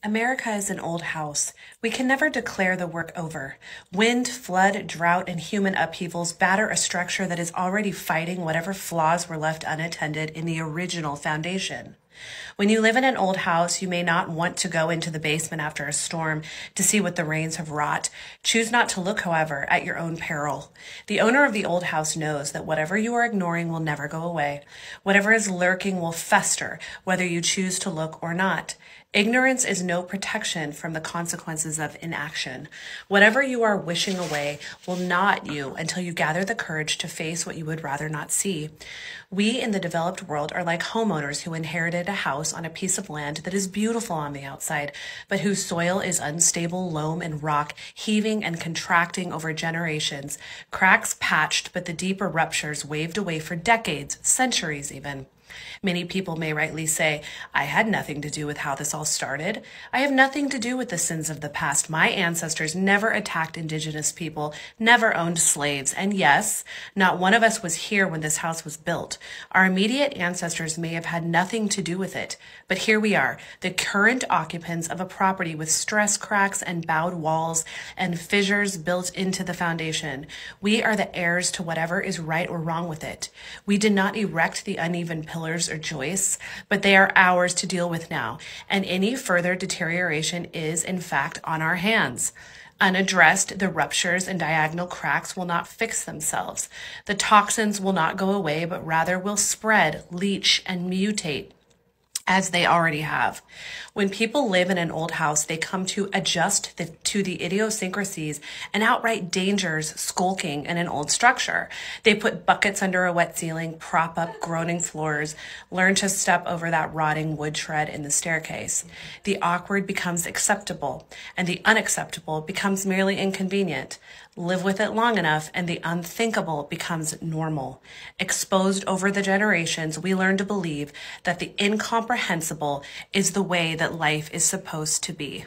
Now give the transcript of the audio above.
America is an old house. We can never declare the work over. Wind, flood, drought, and human upheavals batter a structure that is already fighting whatever flaws were left unattended in the original foundation. When you live in an old house, you may not want to go into the basement after a storm to see what the rains have wrought. Choose not to look, however, at your own peril. The owner of the old house knows that whatever you are ignoring will never go away. Whatever is lurking will fester, whether you choose to look or not. Ignorance is no protection from the consequences of inaction. Whatever you are wishing away will gnaw at you until you gather the courage to face what you would rather not see. We in the developed world are like homeowners who inherited a house on a piece of land that is beautiful on the outside, but whose soil is unstable loam and rock, heaving and contracting over generations, cracks patched, but the deeper ruptures waved away for decades, centuries even. Many people may rightly say, I had nothing to do with how this all started. I have nothing to do with the sins of the past. My ancestors never attacked indigenous people, never owned slaves. And yes, not one of us was here when this house was built. Our immediate ancestors may have had nothing to do with it. But here we are, the current occupants of a property with stress cracks and bowed walls and fissures built into the foundation. We are the heirs to whatever is right or wrong with it. We did not erect the uneven pillars or joists, but they are ours to deal with now, and any further deterioration is, in fact, on our hands. Unaddressed, the ruptures and diagonal cracks will not fix themselves. The toxins will not go away, but rather will spread, leach, and mutate, as they already have. When people live in an old house, they come to adjust to the idiosyncrasies and outright dangers skulking in an old structure. They put buckets under a wet ceiling, prop up groaning floors, learn to step over that rotting wood shred in the staircase. The awkward becomes acceptable, and the unacceptable becomes merely inconvenient. Live with it long enough, and the unthinkable becomes normal. Exposed over the generations, we learn to believe that the incomprehensible is the way that life is supposed to be.